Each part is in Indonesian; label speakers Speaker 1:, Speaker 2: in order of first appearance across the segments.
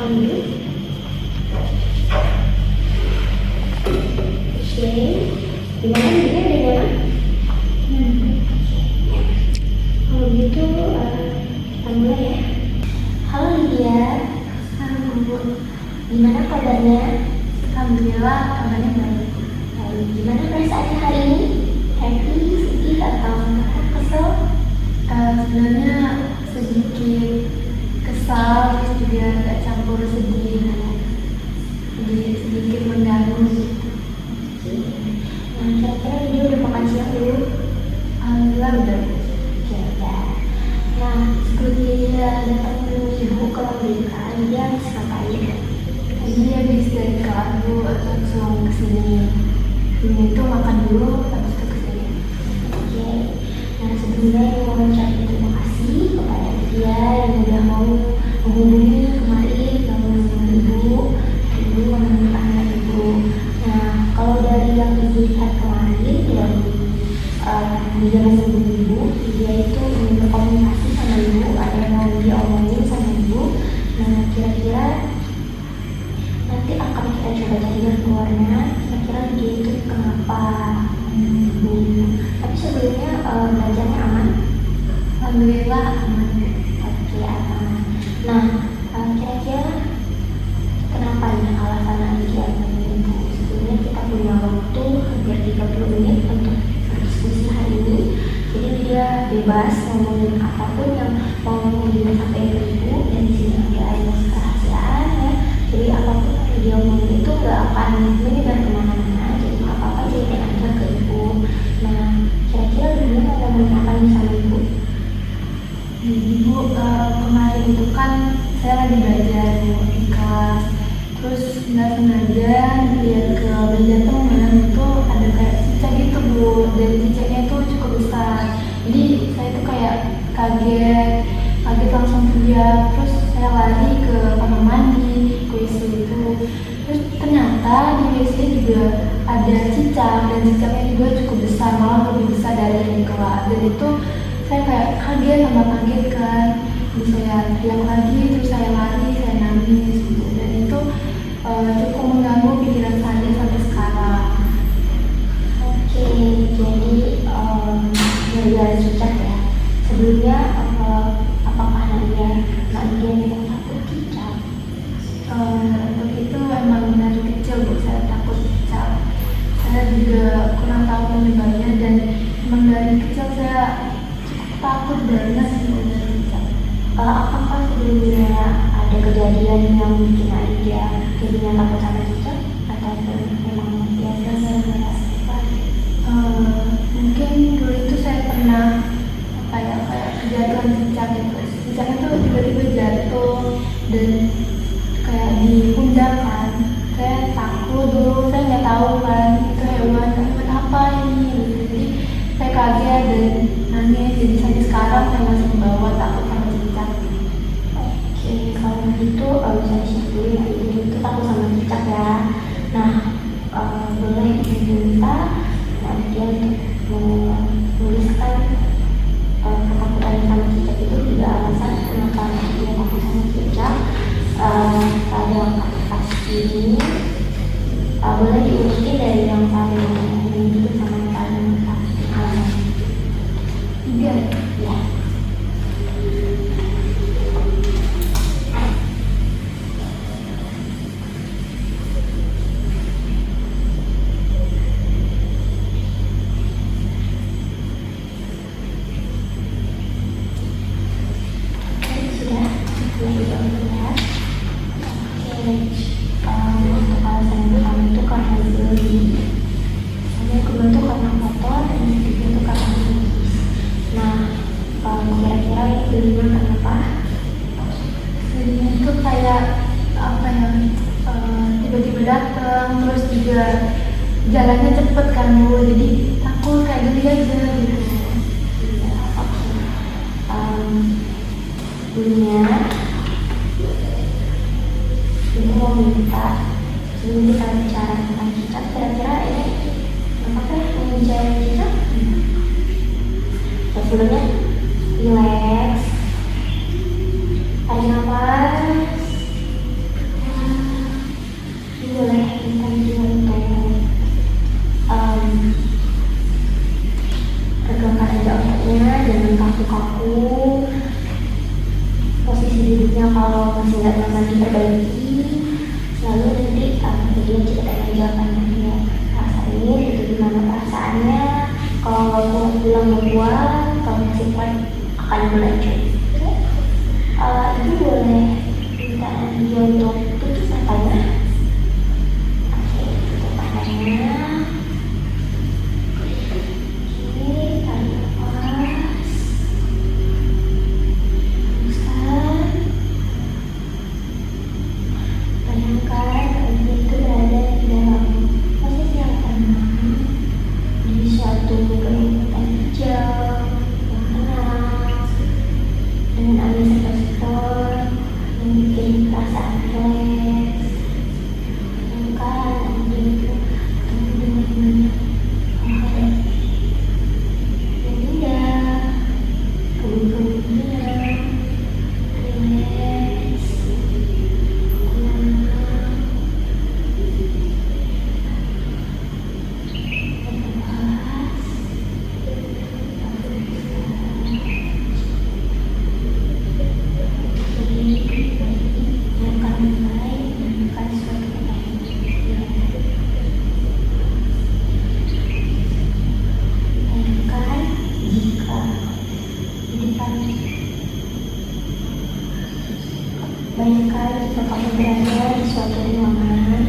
Speaker 1: makan dulu. Oke, gimana dia udah nyaman? Kalau gitu kita mulai ya. Halo Lydia.
Speaker 2: Halo Bu.
Speaker 1: Gimana kabarnya?
Speaker 2: Alhamdulillah kabarnya baik.
Speaker 1: Baik. Gimana perasaannya hari ini? Happy, sedih, atau marah, kesel?
Speaker 2: Sebenarnya sedikit kesal, terus juga agak campur sedih, jadi sedikit mengganggu.
Speaker 1: Nah, kira-kira dia udah makan siang dulu?
Speaker 2: Alhamdulillah udah.
Speaker 1: Oke, udah. Nah, sebelum dia datang menemui ibu ke BK, dia harus ngapain?
Speaker 2: Tadi habis dari kelas Bu, langsung kesini. Ini tuh makan dulu, habis itu kesini.
Speaker 1: Oke. Nah, sebelumnya yang mau ucapin terima kasih kepada dia yang udah mau menghubungi kemarin, yang mau menghubungi ibu menemui anak ibu. Nah, kalau dari yang ibu lihat kemarin dari dia menghubungi ibu, dia itu ingin berkomunikasi sama ibu, ada yang mau dia omongin sama ibu. Nah, kira-kira nanti akan kita coba cari jalan keluarnya. Kira-kira dia itu kenapa? Tapi sebelumnya belajarnya aman?
Speaker 2: Alhamdulillah aman.
Speaker 1: Oke, aman. Nah, kira-kira kenapa ya alasan dia menemui ibu? Sebelumnya kita punya waktu hampir 30 menit untuk diskusi hari ini. Jadi dia bebas ngomongin apapun yang mau dia sampaikan ke ibu, dan di sini nggak ada kerahasiaan ya. Jadi apapun yang dia ngomongin itu nggak akan menyebar kemana-mana. Jadi nggak apa-apa, ceritain aja ke ibu. Nah, kira-kira dia mau ngomongin apa nih sama ibu?
Speaker 2: Jadi Bu, kemarin itu kan saya lagi belajar di kelas, terus nggak sengaja lihat ke meja teman itu ada kayak cicak gitu Bu, dan cicaknya itu cukup besar. Jadi saya tuh kayak kaget langsung teriak, terus saya lari ke kamar mandi, ke WC itu. Terus ternyata di WC juga ada cicak, dan cicaknya juga cukup besar, malah lebih besar dari yang di kelas. Dan itu saya kayak kaget, tambah kaget kan. Terus saya teriak lagi, terus saya lari, saya nangis gitu. Dan itu cukup mengganggu pikiran saya sampai sekarang.
Speaker 1: Oke, jadi gara-gara cicak ya. Sebelumnya apakah Nadia memang takut cicak?
Speaker 2: Untuk itu emang dari kecil Bu, saya takut cicak. Saya juga kurang tahu penyebabnya, dan emang dari kecil saya cukup takut banget dengan cicak.
Speaker 1: Apakah sebelumnya ada kejadian yang bikin Nadia jadinya takut sama cicak? Atau memang biasa saja?
Speaker 2: Mungkin dulu itu saya pernah kayak kejatuhan cicak gitu. Cicaknya tuh tiba-tiba jatuh dan kayak di pundak kan. Saya takut dulu, saya nggak tahu kan itu hewan apa ini gitu. Jadi saya kaget dan nangis. Jadi sampai sekarang saya masih membawa takut sama cicak.
Speaker 1: Oke, kalau gitu bisa di-share dulu ya, ibu itu takut sama cicak ya. Nah, boleh diminta Nadia untuk menuliskan ketakutan sama cicak itu 3 alasan kenapa dia takut sama cicak. Pada aplikasi ini boleh diurutin dari yang paling tinggi sama yang paling aman.
Speaker 2: 3
Speaker 1: Ya. Sudah lihat. Oke, untuk alasan yang pertama itu karena beli, yang kedua itu karena kotor, dan yang ketiga itu karena medis. Nah, kira-kira ini belinya kenapa?
Speaker 2: Jadinya itu kayak apa ya, tiba-tiba datang, terus juga jalannya cepet kan Bu, jadi takut kayak geli aja gitu.
Speaker 1: Ya, oke. Belinya ini mau minta sebelum kita bicara tentang cicak, kira-kira ini apakah mau bicara cicak? Sebelumnya relax, tarik nafas, kaku, posisi duduknya kalau masih nggak nyaman diperbaiki. Lalu nanti dia cerita aja apa yang dia rasain, itu gimana perasaannya. Kalau nggak kuat bilang nggak kuat, kalau masih kuat akan berlanjut. Ibu boleh minta dia untuk tutup matanya. Oke, tutup matanya. Oke, tarik nafas. Hembuskan. Bayangkan dia itu berada di dalam posisi yang tenang, di suatu kelembutan hijau yang tenang, dengan angin setor-setor yang bikin perasaan rileks. Bayangkan dia itu ketemu dengan banyak hal yang indah, kebun-kebunnya, rileks, tenang. Bayangkan jika kamu berada di suatu ruangan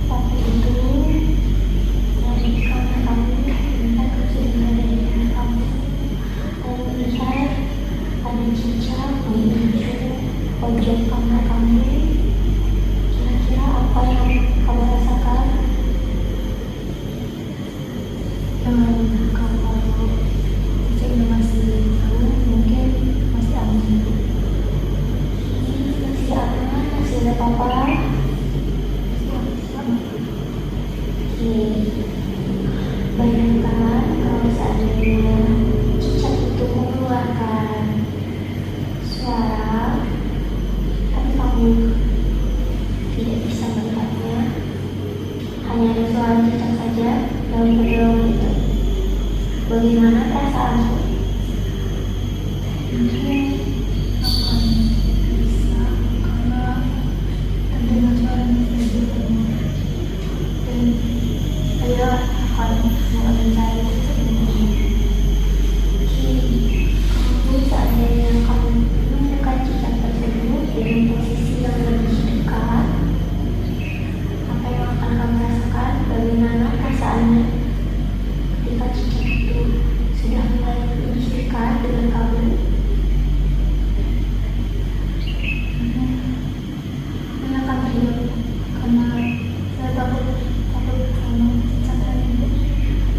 Speaker 1: tapi itu yang di kamar kamu, melihat kamu sudah berada di kamar kamu, lalu melihat ada cicak menuju pojok kamar kamu. Kira-kira apa yang kamu rasakan?
Speaker 2: Kalau saya masih tahu, mungkin masih aman.
Speaker 1: Masih aman, masih ada apa-apa. Oke, bayangkan kalau seandainya cicak itu mengeluarkan suara, tapi kamu tidak bisa melihatnya, hanya ada suara cicak saja dalam perjalanan itu. Bagaimana perasaanmu?
Speaker 2: Mungkin akan bisa karena terdengar suaranya saja dan saya akan mencari
Speaker 1: Kamu seandainya kamu menemukan cicak tersebut dengan posisi yang lebih dekat, apa yang akan kamu rasakan? Bagaimana perasaannya ketika cicak itu sudah mulai lebih dekat dengan kamu?
Speaker 2: saya akan teriak karena saya takut sama cicak tadi.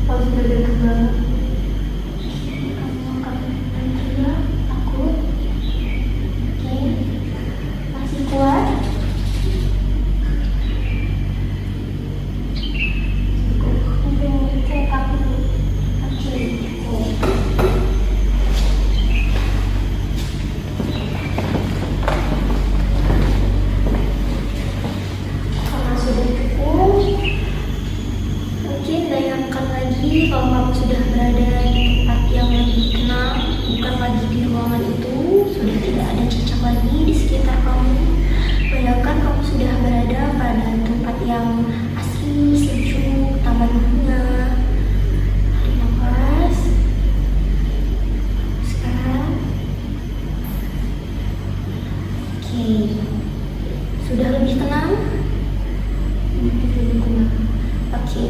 Speaker 2: Kalau sudah dekat banget,
Speaker 1: Kamu akan teriak, takut. Oke, masih kuat? Saya takut. Oke. Karena sudah cukup, mungkin bayangkan lagi kalau kamu sudah berada di tempat yang lebih tenang, bukan lagi di ruangan itu, sudah tidak ada cicak lagi di sekitar kamu. Bayangkan kamu sudah berada pada tempat yang asri, sejuk, taman bunga. Tarik nafas. Sekarang, oke, sudah lebih tenang. Oke,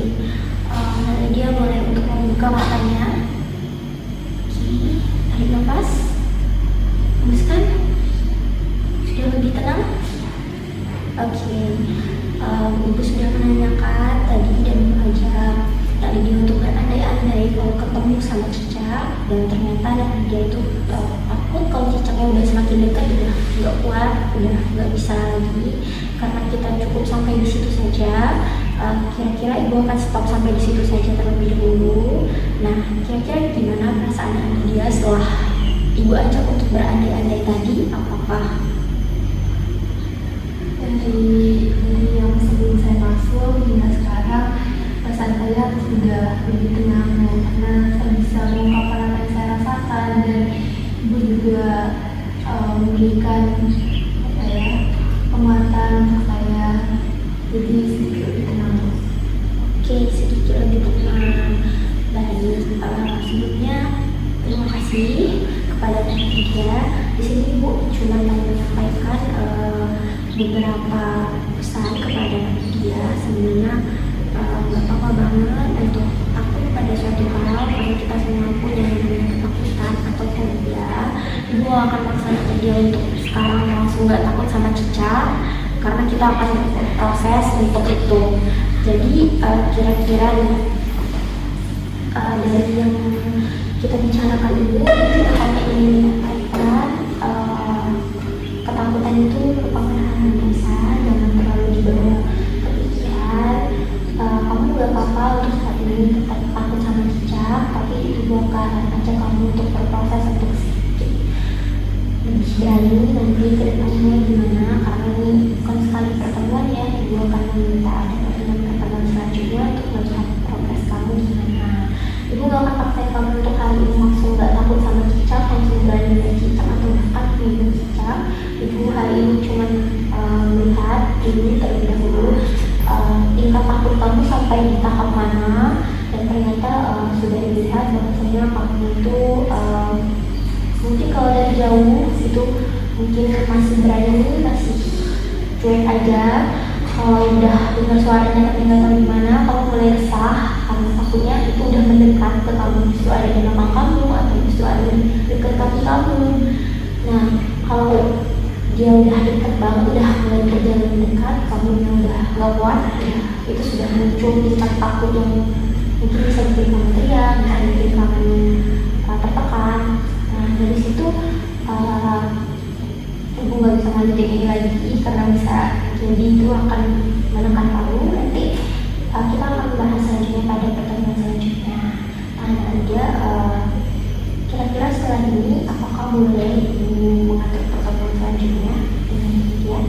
Speaker 1: dia boleh untuk membuka matanya. Oke, tarik nafas, hembuskan. Sudah lebih tenang. Oke, ibu sudah menanyakan tadi dan mengajak tadi dia untuk berandai-andai kalau ketemu sama cicak, dan ternyata dia itu takut kalau cicaknya udah semakin dekat, udah nggak kuat, udah nggak bisa lagi. Karena kita cukup sampai di situ saja. Kira-kira ibu akan stop sampai di situ saja terlebih dahulu. Nah, kira-kira gimana perasaan dia setelah ibu ajak untuk berandai-andai tadi? Apakah
Speaker 2: dari yang sebelum saya masuk hingga sekarang perasaan saya sudah lebih tenang karena saya bisa memberikan apa ya, penguatan untuk saya, jadi sedikit lebih tenang.
Speaker 1: Oke, sedikit lebih tenang. Baik, sebelumnya terima kasih kepada Nadia. Di sini Ibu cuma mau menyampaikan beberapa pesan kepada Nadia. Sebenarnya nggak apa-apa banget untuk takut pada suatu hal, karena kita semua punya ketakutan atau fobia. Ibu akan laksanakan dia untuk sekarang langsung nggak takut sama cicak, karena kita akan proses untuk itu. Jadi kira-kira dari yang kita bicarakan ini hanya ingin menyampaikan ketakutan itu merupakan hal yang biasa, jangan terlalu dibawa ke pikiran. Kamu gak apa-apa untuk saat ini tetap takut sama cicak, tapi Ibu akan ajak kamu untuk berproses untuk sedikit lebih berani nanti ke depannya gimana, karena ini bukan sekali pertemuan ya. Ibu akan meminta ada pertemuan selanjutnya untuk melihat progres kamu gimana. Ibu gak akan paksain kamu untuk hari ini langsung gak takut sama cicak, langsung berani melihat cicak atau bahkan minum cicak. Ibu hari ini cuma melihat dulu terlebih dahulu tingkat takut kamu sampai di tahap mana, dan ternyata sudah dilihat bahwasanya kamu itu mungkin kalau dari jauh itu mungkin masih berani, masih cuek aja. Kalau udah dengar suaranya tapi nggak tahu gimana, kamu mulai resah karena takutnya itu udah mendekat ke kamu, justru ada di belakang kamu atau justru ada di dekat kaki kamu. Nah, kalau dia udah dekat banget, udah mulai berjalan mendekat, kamu yang udah nggak kuat, ya, itu sudah muncul tingkat takut yang mungkin bisa bikin kamu teriak, bisa bikin kamu tertekan. Nah, dari situ Ibu nggak bisa lanjutin ini lagi karena bisa jadi itu akan menekan kamu. Nanti kita akan bahas selanjutnya pada pertemuan selanjutnya. Tanya aja kira-kira setelah ini apakah boleh mengatur pertemuan selanjutnya dengan dia?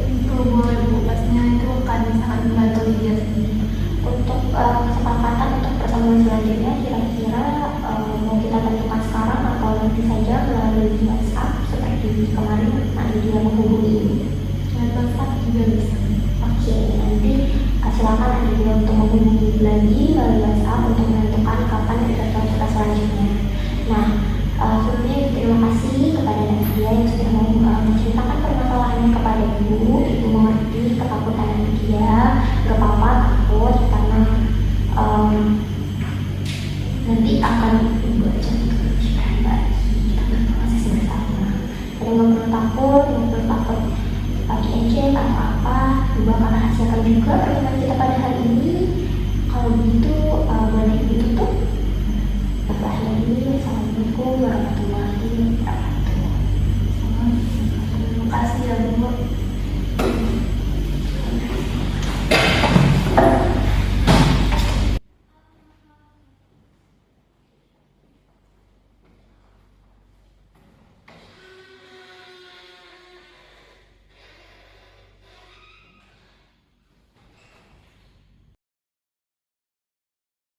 Speaker 2: Itu boleh Bu, pastinya itu akan sangat membantu dia sendiri.
Speaker 1: Untuk kesepakatan untuk pertemuan selanjutnya kira-kira mau kita tentukan sekarang atau nanti saja melalui WhatsApp seperti kemarin dia menghubungi Ibu?
Speaker 2: WhatsApp juga bisa.
Speaker 1: Oke, nanti silakan Nadia untuk menghubungi lagi melalui WhatsApp untuk menentukan kapan pertemuan kita selanjutnya. Nah, sebelumnya terima kasih kepada Nadia yang sudah mau menceritakan permasalahannya kepada Ibu. Ibu mengerti ketakutan Nadia. Gak apa-apa takut, karena nanti akan Ibu ajak untuk berbicara lagi. Kita berproses bersama. Jadi nggak perlu takut, nggak perlu takut diejek atau apa. Ibu akan rahasiakan juga pertemuan kita pada hari ini. Kalau begitu boleh ditutup. Assalamualaikum warahmatullahi wabarakatuh.
Speaker 2: Terima kasih ya Bu.